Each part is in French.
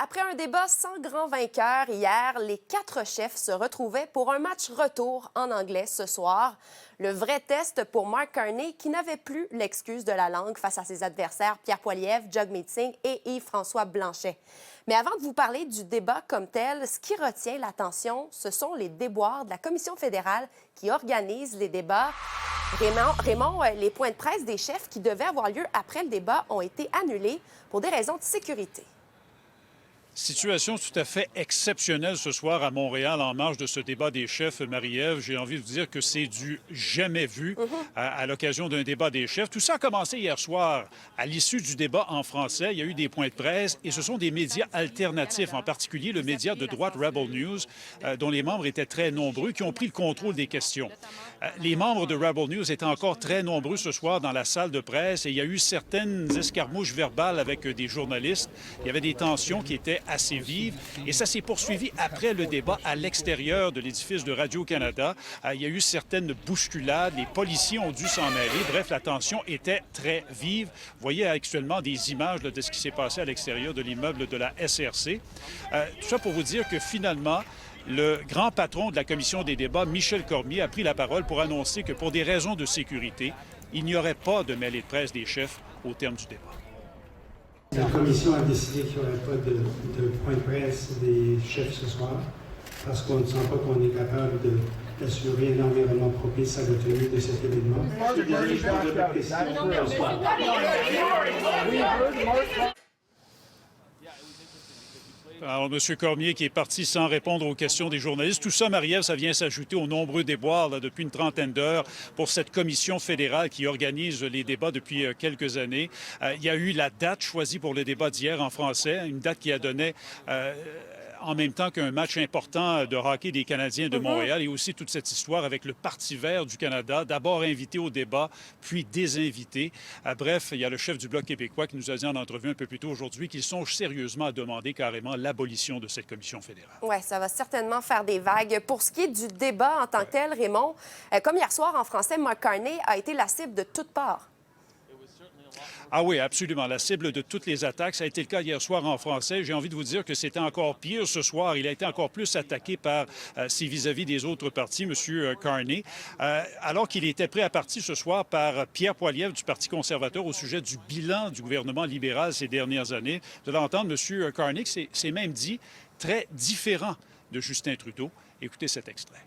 Après un débat sans grand vainqueur hier, les 4 chefs se retrouvaient pour un match retour en anglais ce soir. Le vrai test pour Mark Carney, qui n'avait plus l'excuse de la langue face à ses adversaires Pierre Poilievre, Jagmeet Singh et Yves-François Blanchet. Mais avant de vous parler du débat comme tel, ce qui retient l'attention, ce sont les déboires de la Commission fédérale qui organise les débats. Raymond, les points de presse des chefs qui devaient avoir lieu après le débat ont été annulés pour des raisons de sécurité. Situation tout à fait exceptionnelle ce soir à Montréal en marge de ce débat des chefs, Marie-Ève. J'ai envie de vous dire que c'est du jamais vu à l'occasion d'un débat des chefs. Tout ça a commencé hier soir. À l'issue du débat en français, il y a eu des points de presse et ce sont des médias alternatifs, en particulier le média de droite Rebel News, dont les membres étaient très nombreux, qui ont pris le contrôle des questions. Les membres de Rebel News étaient encore très nombreux ce soir dans la salle de presse et il y a eu certaines escarmouches verbales avec des journalistes. Il y avait des tensions qui étaient assez vive. Et ça s'est poursuivi après le débat à l'extérieur de l'édifice de Radio-Canada. Il y a eu certaines bousculades. Les policiers ont dû s'en mêler. Bref, la tension était très vive. Vous voyez actuellement des images de ce qui s'est passé à l'extérieur de l'immeuble de la SRC. Tout ça pour vous dire que finalement, le grand patron de la commission des débats, Michel Cormier, a pris la parole pour annoncer que pour des raisons de sécurité, il n'y aurait pas de mêlée de presse des chefs au terme du débat. La commission a décidé qu'il n'y aurait pas de point de presse des chefs ce soir parce qu'on ne sent pas qu'on est capable d'assurer un environnement propice à la tenue de cet événement. Alors, M. Cormier qui est parti sans répondre aux questions des journalistes. Tout ça, Marie-Ève, ça vient s'ajouter aux nombreux déboires depuis une trentaine d'heures pour cette commission fédérale qui organise les débats depuis quelques années. Il y a eu la date choisie pour le débat d'hier en français, une date qui a donné en même temps qu'un match important de hockey des Canadiens de Montréal et aussi toute cette histoire avec le Parti vert du Canada, d'abord invité au débat, puis désinvité. Bref, il y a le chef du Bloc québécois qui nous a dit en entrevue un peu plus tôt aujourd'hui qu'il songe sérieusement à demander carrément l'abolition de cette commission fédérale. Oui, ça va certainement faire des vagues. Pour ce qui est du débat en tant que tel, Raymond, comme hier soir en français, Mark Carney a été la cible de toutes parts. Ah oui, absolument. La cible de toutes les attaques. Ça a été le cas hier soir en français. J'ai envie de vous dire que c'était encore pire ce soir. Il a été encore plus attaqué par ses vis-à-vis des autres partis, M. Carney, alors qu'il était prêt à partir ce soir par Pierre Poilievre du Parti conservateur au sujet du bilan du gouvernement libéral ces dernières années. Vous allez entendre M. Carney, qui s'est même dit très différent de Justin Trudeau. Écoutez cet extrait.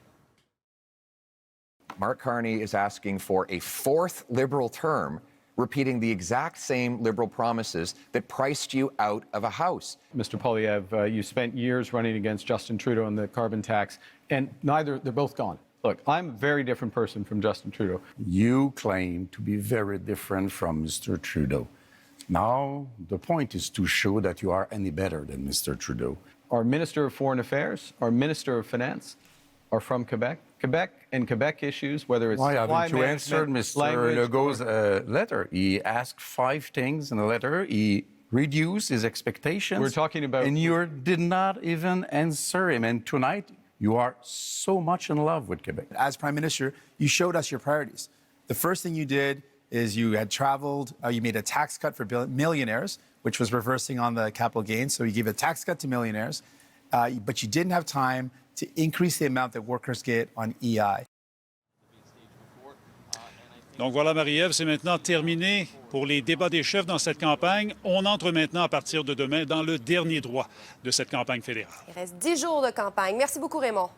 Mark Carney is asking for a fourth Liberal term, repeating the exact same Liberal promises that priced you out of a House. Mr. Poilievre, you spent years running against Justin Trudeau on the carbon tax, and they're both gone. Look, I'm a very different person from Justin Trudeau. You claim to be very different from Mr. Trudeau. Now, the point is to show that you are any better than Mr. Trudeau. Our Minister of Foreign Affairs, our Minister of Finance are from Quebec. Quebec and Quebec issues, whether it's Why supply haven't you answered management, Mr. language, Legault's letter? He asked 5 things in the letter. He reduced his expectations. We're talking about... And you did not even answer him. And tonight, you are so much in love with Quebec. As Prime Minister, you showed us your priorities. The first thing you did is you had traveled, you made a tax cut for millionaires, which was reversing on the capital gains. So you gave a tax cut to millionaires, but you didn't have time to increase the amount that workers get on EI. Donc voilà, Marie-Ève, c'est maintenant terminé pour les débats des chefs dans cette campagne. On entre maintenant à partir de demain dans le dernier droit de cette campagne fédérale. Il reste 10 jours de campagne. Merci beaucoup, Raymond.